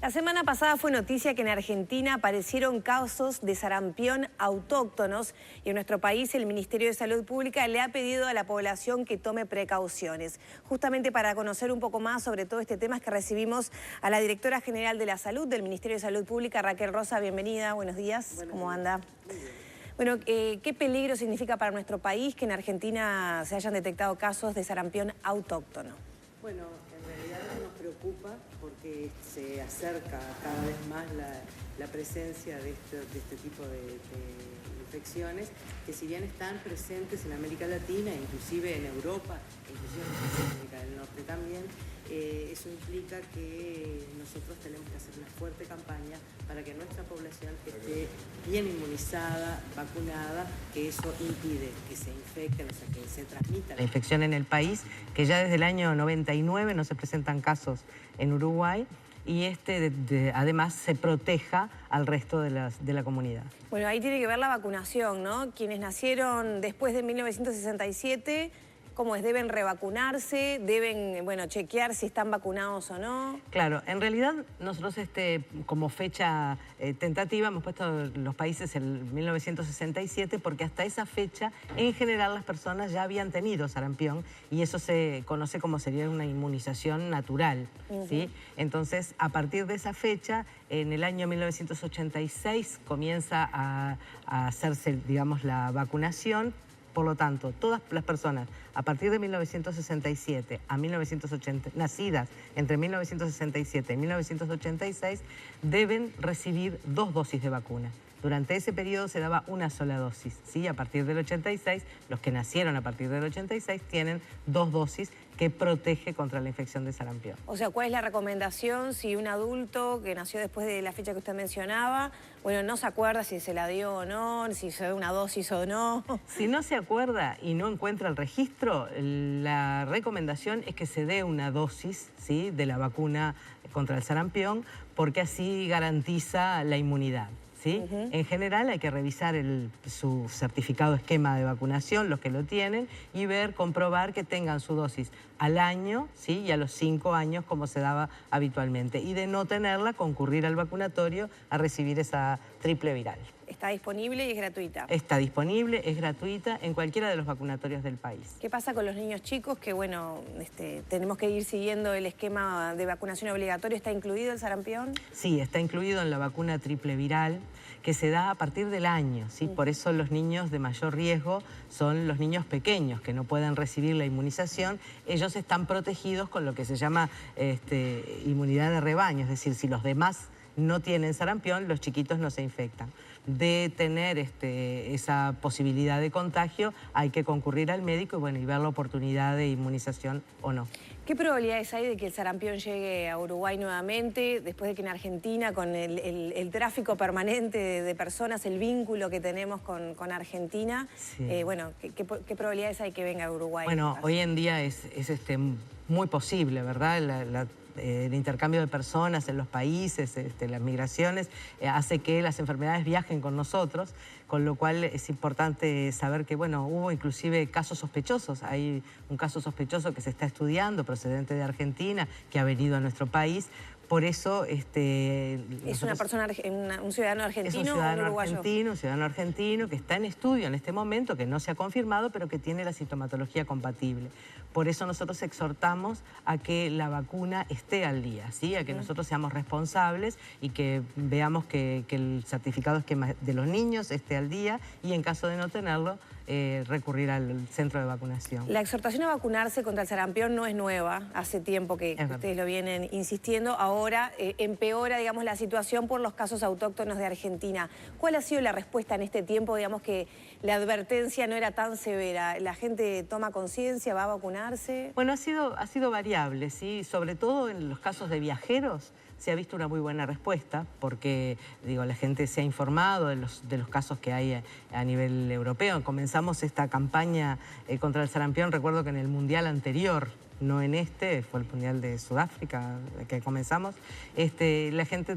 La semana pasada fue noticia que en Argentina aparecieron casos de sarampión autóctonos y en nuestro país el Ministerio de Salud Pública le ha pedido a la población que tome precauciones. Justamente para conocer un poco más sobre todo este tema es que recibimos a la Directora General de la Salud del Ministerio de Salud Pública, Raquel Rosa. Bienvenida, buenos días. ¿Cómo anda? Bueno, ¿qué peligro significa para nuestro país que en Argentina se hayan detectado casos de sarampión autóctono? Bueno, en realidad nos preocupa porque se acerca cada vez más la presencia de este tipo de infecciones que si bien están presentes en América Latina, inclusive en Europa, inclusive en América del Norte también, eso implica que nosotros tenemos que hacer una fuerte campaña para que nuestra población esté bien inmunizada, vacunada, que eso impide que se infecten, o sea, que se transmita la infección en el país, que ya desde el año 99 no se presentan casos en Uruguay y además se proteja al resto de la comunidad. Bueno, ahí tiene que ver la vacunación, ¿no? Quienes nacieron después de 1967... ¿Cómo es? ¿Deben revacunarse? ¿Deben, bueno, chequear si están vacunados o no? Claro, en realidad nosotros como fecha tentativa hemos puesto los países en 1967 porque hasta esa fecha en general las personas ya habían tenido sarampión y eso se conoce como sería una inmunización natural, ¿sí? Entonces, a partir de esa fecha, en el año 1986 comienza a hacerse, digamos, la vacunación. Por lo tanto, todas las personas a partir de 1967 a 1980, nacidas entre 1967 y 1986, deben recibir 2 dosis de vacuna. Durante ese periodo se daba una sola dosis, ¿sí? A partir del 86, los que nacieron a partir del 86 tienen 2 dosis que protege contra la infección de sarampión. O sea, ¿cuál es la recomendación si un adulto que nació después de la fecha que usted mencionaba, bueno, no se acuerda si se la dio o no, si se dio una dosis o no? Si no se acuerda y no encuentra el registro, la recomendación es que se dé una dosis, ¿sí?, de la vacuna contra el sarampión, porque así garantiza la inmunidad. ¿Sí? En general hay que revisar su certificado esquema de vacunación, los que lo tienen, y comprobar que tengan su dosis al año, ¿sí?, y a los 5 años como se daba habitualmente. Y de no tenerla, concurrir al vacunatorio a recibir esa triple viral. ¿Está disponible y es gratuita? Está disponible, es gratuita en cualquiera de los vacunatorios del país. ¿Qué pasa con los niños chicos que, bueno, tenemos que ir siguiendo el esquema de vacunación obligatorio? ¿Está incluido el sarampión? Sí, está incluido en la vacuna triple viral que se da a partir del año, ¿sí? Por eso los niños de mayor riesgo son los niños pequeños que no pueden recibir la inmunización. Ellos están protegidos con lo que se llama inmunidad de rebaño, es decir, si los demás no tienen sarampión, los chiquitos no se infectan. De tener esa posibilidad de contagio, hay que concurrir al médico y ver la oportunidad de inmunización o no. ¿Qué probabilidades hay de que el sarampión llegue a Uruguay nuevamente, después de que en Argentina, con el tráfico permanente de personas, el vínculo que tenemos con Argentina, sí. ¿Qué probabilidades hay que venga a Uruguay? Bueno, hoy en día es muy posible, ¿verdad? El intercambio de personas en los países, las migraciones, hace que las enfermedades viajen con nosotros, con lo cual es importante saber que, bueno, hubo inclusive casos sospechosos. Hay un caso sospechoso que se está estudiando, procedente de Argentina, que ha venido a nuestro país. Por eso... ¿Es una persona, un ciudadano argentino o un uruguayo? Un ciudadano argentino que está en estudio en este momento, que no se ha confirmado, pero que tiene la sintomatología compatible. Por eso nosotros exhortamos a que la vacuna esté al día, ¿sí? A que nosotros seamos responsables y que veamos que el certificado esquema de los niños esté al día y en caso de no tenerlo, recurrir al centro de vacunación. La exhortación a vacunarse contra el sarampión no es nueva, hace tiempo que ustedes lo vienen insistiendo, ahora empeora, digamos, la situación por los casos autóctonos de Argentina. ¿Cuál ha sido la respuesta en este tiempo, digamos, que la advertencia no era tan severa? ¿La gente toma conciencia, va a vacunarse? Bueno, ha sido variable, ¿sí? Sobre todo en los casos de viajeros, se ha visto una muy buena respuesta porque, la gente se ha informado de los casos que hay a nivel europeo. Comenzamos esta campaña contra el sarampión, recuerdo que en el Mundial anterior, no en fue el Mundial de Sudáfrica que comenzamos, la gente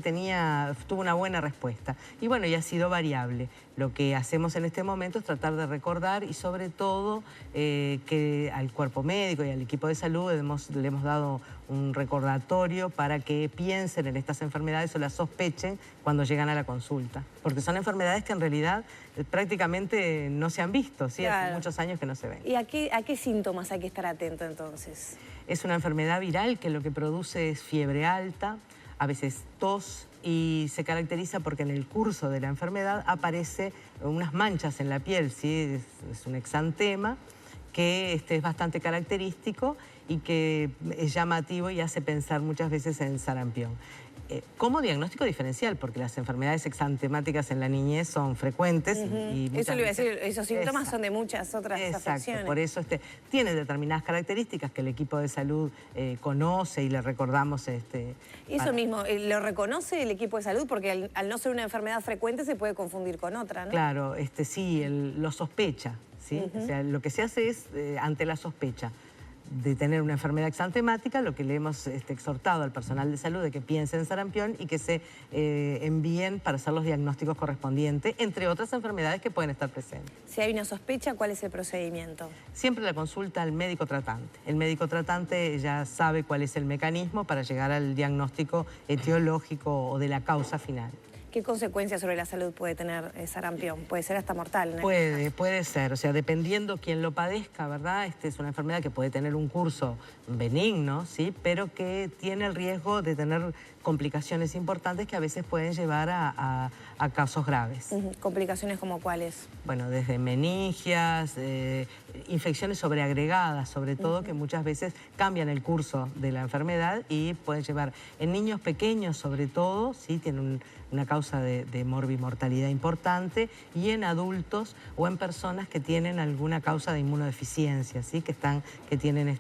tuvo una buena respuesta. Y bueno, y ha sido variable. Lo que hacemos en este momento es tratar de recordar y sobre todo que al cuerpo médico y al equipo de salud le hemos dado un recordatorio para que piensen en estas enfermedades o las sospechen cuando llegan a la consulta. Porque son enfermedades que en realidad prácticamente no se han visto, ¿sí? Claro. Hace muchos años que no se ven. ¿Y a qué síntomas hay que estar atento entonces? Es una enfermedad viral que lo que produce es fiebre alta, a veces tos, y se caracteriza porque en el curso de la enfermedad aparece unas manchas en la piel, ¿sí? Es un exantema que es bastante característico y que es llamativo y hace pensar muchas veces en sarampión. Como diagnóstico diferencial, porque las enfermedades exantemáticas en la niñez son frecuentes. Y eso le iba a decir, esos síntomas son de muchas otras afecciones. Por eso tiene determinadas características que el equipo de salud conoce y le recordamos. Eso mismo, ¿lo reconoce el equipo de salud? Porque al no ser una enfermedad frecuente se puede confundir con otra, ¿no? Claro, sí, lo sospecha, ¿sí? O sea, lo que se hace es, ante la sospecha de tener una enfermedad exantemática, lo que le hemos exhortado al personal de salud de que piense en sarampión y que se envíen para hacer los diagnósticos correspondientes, entre otras enfermedades que pueden estar presentes. Si hay una sospecha, ¿cuál es el procedimiento? Siempre la consulta al médico tratante. El médico tratante ya sabe cuál es el mecanismo para llegar al diagnóstico etiológico o de la causa final. ¿Qué consecuencias sobre la salud puede tener sarampión? Puede ser hasta mortal, ¿no? Puede ser, o sea, dependiendo quién lo padezca, ¿verdad? Es una enfermedad que puede tener un curso benigno, ¿sí? Pero que tiene el riesgo de tener complicaciones importantes que a veces pueden llevar a casos graves. ¿Complicaciones como cuáles? Bueno, desde meningias, infecciones sobreagregadas, sobre todo, que muchas veces cambian el curso de la enfermedad y pueden llevar, en niños pequeños sobre todo, ¿sí? Tienen una causa de morbimortalidad importante, y en adultos o en personas que tienen alguna causa de inmunodeficiencia, ¿sí? Que tienen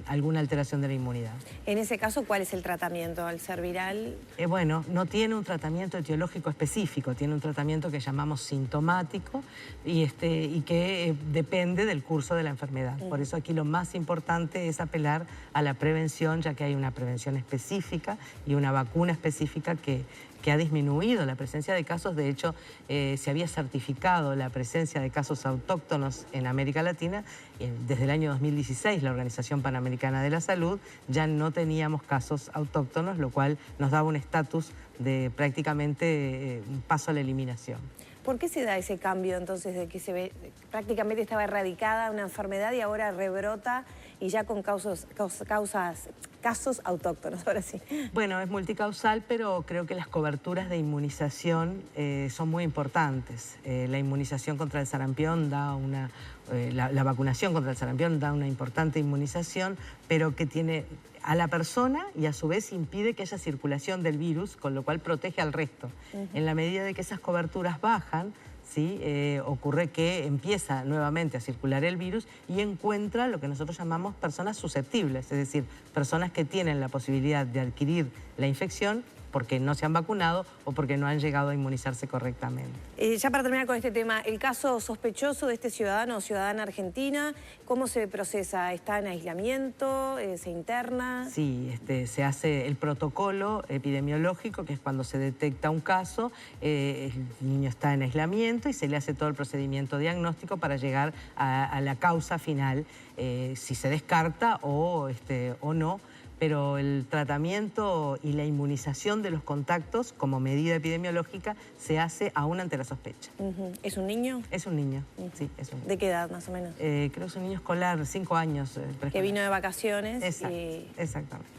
alguna alteración de la inmunidad. En ese caso, ¿cuál es el tratamiento al ser viral? Bueno, no tiene un tratamiento etiológico específico, tiene un tratamiento que llamamos sintomático y que depende del curso de la enfermedad. Por eso aquí lo más importante es apelar a la prevención, ya que hay una prevención específica y una vacuna específica que ha disminuido la presencia de casos. De hecho, se había certificado la presencia de casos autóctonos en América Latina. Desde el año 2016, la Organización Panamericana de la Salud, ya no teníamos casos autóctonos, lo cual nos daba un estatus de prácticamente un paso a la eliminación. ¿Por qué se da ese cambio entonces de que prácticamente estaba erradicada una enfermedad y ahora rebrota y ya con casos autóctonos, ahora sí? Bueno, es multicausal, pero creo que las coberturas de inmunización son muy importantes. La inmunización contra el sarampión la vacunación contra el sarampión da una importante inmunización, pero que tiene a la persona y a su vez impide que haya circulación del virus, con lo cual protege al resto. En la medida de que esas coberturas bajan, ¿sí? Ocurre que empieza nuevamente a circular el virus y encuentra lo que nosotros llamamos personas susceptibles, es decir, personas que tienen la posibilidad de adquirir la infección porque no se han vacunado o porque no han llegado a inmunizarse correctamente. Ya para terminar con este tema, el caso sospechoso de este ciudadano o ciudadana argentina, ¿cómo se procesa? ¿Está en aislamiento? ¿Se interna? Sí, se hace el protocolo epidemiológico, que es cuando se detecta un caso, el niño está en aislamiento y se le hace todo el procedimiento diagnóstico para llegar a la causa final, si se descarta o no. Pero el tratamiento y la inmunización de los contactos como medida epidemiológica se hace aún ante la sospecha. ¿Es un niño? Es un niño, sí, es un niño. ¿De qué edad más o menos? Creo que es un niño escolar, 5 años. Que vino de vacaciones. Exactamente.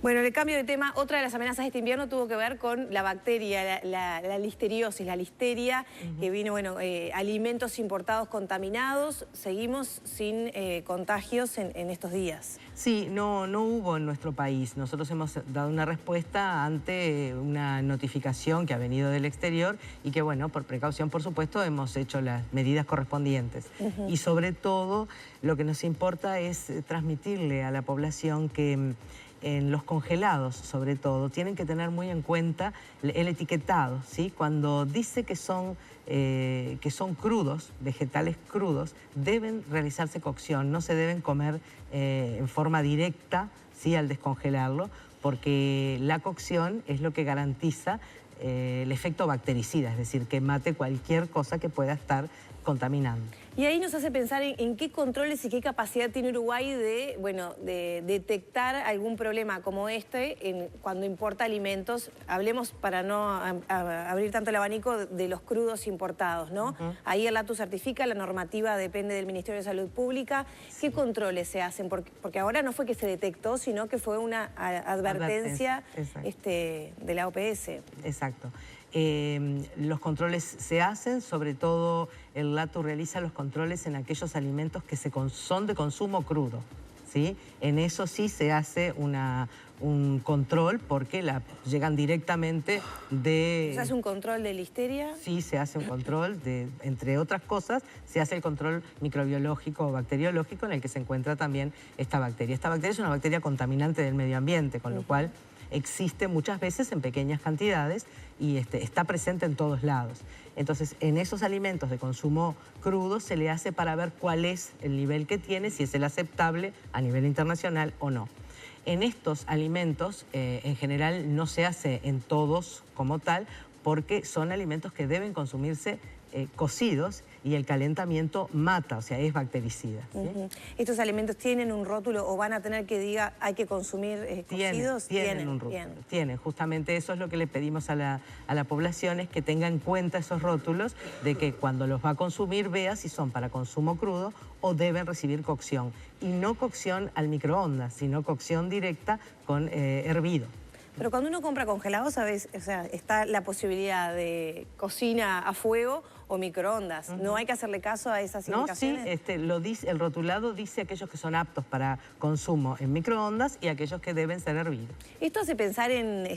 Bueno, en el cambio de tema, otra de las amenazas de este invierno tuvo que ver con la bacteria, la listeriosis, la listeria, que vino, bueno, alimentos importados contaminados. Seguimos sin contagios en estos días. Sí, no hubo en nuestro país. Nosotros hemos dado una respuesta ante una notificación que ha venido del exterior y que, bueno, por precaución, por supuesto, hemos hecho las medidas correspondientes. Y sobre todo, lo que nos importa es transmitirle a la población que en los congelados, sobre todo, tienen que tener muy en cuenta el etiquetado, ¿sí? Cuando dice que son crudos, vegetales crudos, deben realizarse cocción, no se deben comer en forma directa, ¿sí? Al descongelarlo, porque la cocción es lo que garantiza el efecto bactericida, es decir, que mate cualquier cosa que pueda estar contaminando. Y ahí nos hace pensar en qué controles y qué capacidad tiene Uruguay de detectar algún problema como este cuando importa alimentos. Hablemos, para no abrir tanto el abanico, de los crudos importados, ¿no? Ahí el LATU certifica, la normativa depende del Ministerio de Salud Pública. ¿Qué controles se hacen? Porque ahora no fue que se detectó, sino que fue una advertencia de la OPS. Exacto. Los controles se hacen, sobre todo el LATU realiza los controles en aquellos alimentos que son de consumo crudo, ¿sí? En eso sí se hace un control porque llegan directamente de... ¿Se hace un control de listeria? Sí, se hace un control entre otras cosas, se hace el control microbiológico o bacteriológico en el que se encuentra también esta bacteria. Esta bacteria es una bacteria contaminante del medio ambiente, con lo cual existe muchas veces en pequeñas cantidades y está presente en todos lados. Entonces, en esos alimentos de consumo crudo se le hace para ver cuál es el nivel que tiene, si es el aceptable a nivel internacional o no. En estos alimentos, en general, no se hace en todos como tal, porque son alimentos que deben consumirse cocidos y el calentamiento mata, o sea, es bactericida, ¿sí? ¿Estos alimentos tienen un rótulo o van a tener que diga hay que consumir cocidos? Tienen un rótulo. Tienen, justamente eso es lo que le pedimos a la población, es que tenga en cuenta esos rótulos de que cuando los va a consumir vea si son para consumo crudo o deben recibir cocción. Y no cocción al microondas, sino cocción directa con hervido. Pero cuando uno compra congelados, ¿sabes? O sea, está la posibilidad de cocina a fuego o microondas. ¿No hay que hacerle caso a esas indicaciones? No, sí, el rotulado dice aquellos que son aptos para consumo en microondas y aquellos que deben ser hervidos. ¿Esto hace pensar en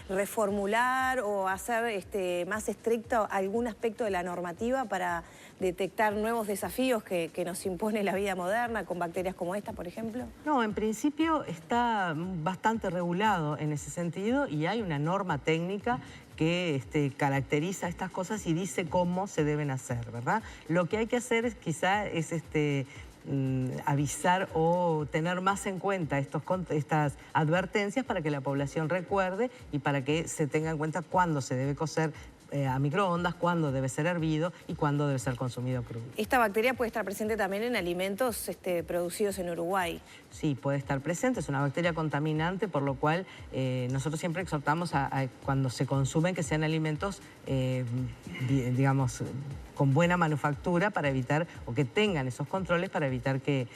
reformular o hacer más estricto algún aspecto de la normativa para detectar nuevos desafíos que nos impone la vida moderna con bacterias como esta, por ejemplo? No, en principio está bastante regulado en ese sentido y hay una norma técnica que caracteriza estas cosas y dice cómo se deben hacer, ¿verdad? Lo que hay que hacer es avisar o tener más en cuenta estas advertencias para que la población recuerde y para que se tenga en cuenta cuándo se debe cocer a microondas, cuándo debe ser hervido y cuándo debe ser consumido crudo. ¿Esta bacteria puede estar presente también en alimentos producidos en Uruguay? Sí, puede estar presente, es una bacteria contaminante, por lo cual nosotros siempre exhortamos a cuando se consumen que sean alimentos, digamos, con buena manufactura para evitar, o que tengan esos controles para evitar que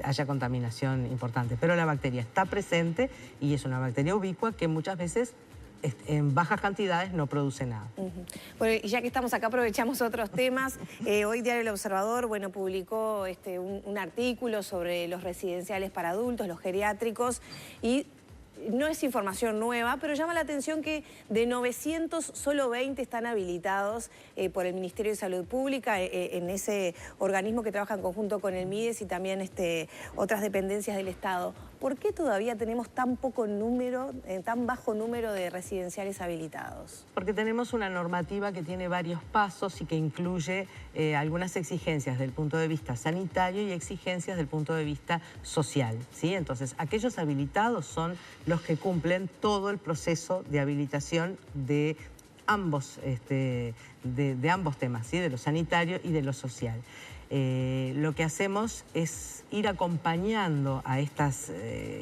haya contaminación importante. Pero la bacteria está presente y es una bacteria ubicua que muchas veces en bajas cantidades no produce nada. Bueno, y ya que estamos acá aprovechamos otros temas. Hoy Diario El Observador publicó un artículo sobre los residenciales para adultos, los geriátricos, y no es información nueva, pero llama la atención que de 900 solo 20 están habilitados por el Ministerio de Salud Pública, en ese organismo que trabaja en conjunto con el MIDES y también otras dependencias del Estado. ¿Por qué todavía tenemos tan bajo número de residenciales habilitados? Porque tenemos una normativa que tiene varios pasos y que incluye algunas exigencias del punto de vista sanitario y exigencias del punto de vista social, ¿sí? Entonces, aquellos habilitados son los que cumplen todo el proceso de habilitación de ambos, de ambos temas, ¿sí? De lo sanitario y de lo social. Lo que hacemos es ir acompañando a estas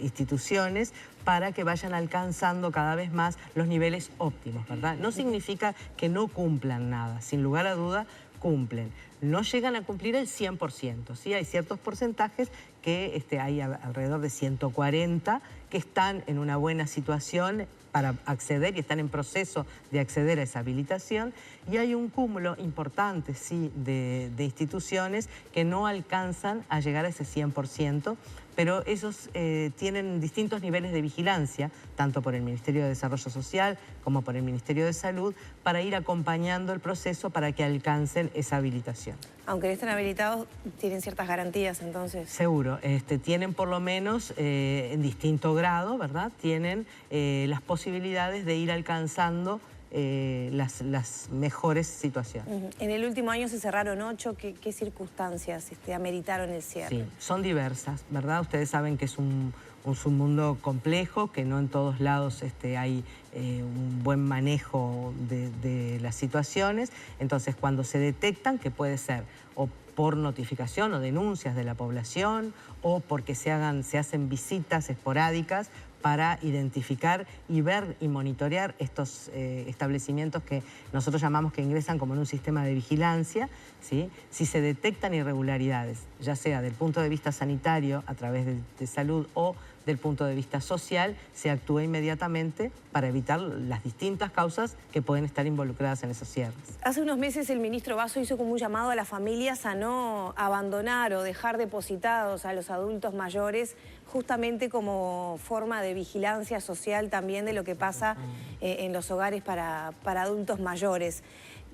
instituciones para que vayan alcanzando cada vez más los niveles óptimos, ¿verdad? No significa que no cumplan nada, sin lugar a duda cumplen. No llegan a cumplir el 100%, ¿sí? Hay ciertos porcentajes que hay alrededor de 140 que están en una buena situación para acceder y están en proceso de acceder a esa habilitación, y hay un cúmulo importante, sí, de instituciones que no alcanzan a llegar a ese 100%, pero esos tienen distintos niveles de vigilancia, tanto por el Ministerio de Desarrollo Social como por el Ministerio de Salud, para ir acompañando el proceso para que alcancen esa habilitación. Aunque no estén habilitados, tienen ciertas garantías, entonces. Seguro, tienen por lo menos en distinto grado, ¿verdad? Tienen las posibilidades de ir alcanzando las mejores situaciones. En el último año se cerraron 8, ¿qué circunstancias ameritaron el cierre? Sí, son diversas, ¿verdad? Ustedes saben que es un submundo complejo, que no en todos lados hay un buen manejo de las situaciones. Entonces, cuando se detectan, que puede ser o por notificación o denuncias de la población, o porque se hacen visitas esporádicas para identificar y ver y monitorear estos establecimientos que nosotros llamamos que ingresan como en un sistema de vigilancia, ¿sí? Si se detectan irregularidades, ya sea del punto de vista sanitario a través de salud o del punto de vista social, se actúa inmediatamente para evitar las distintas causas que pueden estar involucradas en esos cierres. Hace unos meses el ministro Basso hizo como un llamado a las familias a no abandonar o dejar depositados a los adultos mayores, justamente como forma de vigilancia social también de lo que pasa en los hogares para adultos mayores.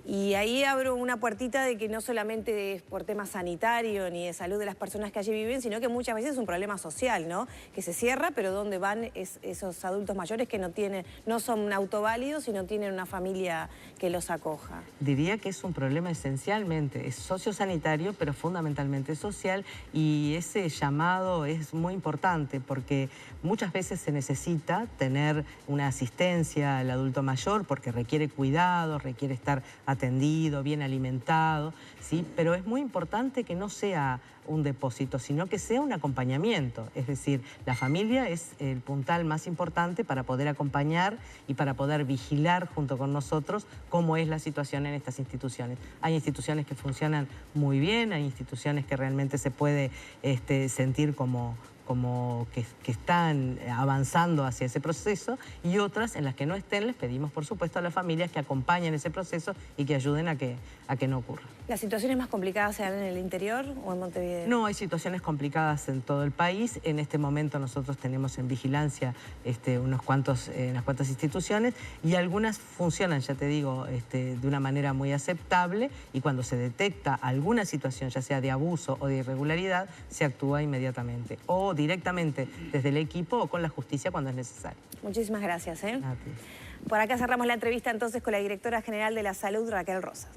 Y ahí abro una puertita de que no solamente es por tema sanitario ni de salud de las personas que allí viven, sino que muchas veces es un problema social, ¿no? Que se cierra, pero ¿dónde van esos adultos mayores que no son autoválidos y no tienen una familia que los acoja? Diría que es un problema esencialmente, es sociosanitario, pero fundamentalmente social, y ese llamado es muy importante porque muchas veces se necesita tener una asistencia al adulto mayor porque requiere cuidado, requiere estar atendido, bien alimentado, ¿sí? Pero es muy importante que no sea un depósito, sino que sea un acompañamiento. Es decir, la familia es el puntal más importante para poder acompañar y para poder vigilar junto con nosotros cómo es la situación en estas instituciones. Hay instituciones que funcionan muy bien, hay instituciones que realmente se puede sentir como que están avanzando hacia ese proceso, y otras en las que no estén, les pedimos por supuesto a las familias que acompañen ese proceso y que ayuden a que no ocurra. ¿Las situaciones más complicadas se dan en el interior o en Montevideo? No, hay situaciones complicadas en todo el país. En este momento nosotros tenemos en vigilancia unas cuantas instituciones, y algunas funcionan, ya te digo, de una manera muy aceptable, y cuando se detecta alguna situación, ya sea de abuso o de irregularidad, se actúa inmediatamente, o directamente desde el equipo o con la justicia cuando es necesario. Muchísimas gracias. A ti. Por acá cerramos la entrevista entonces con la directora general de la Salud, Raquel Rosas.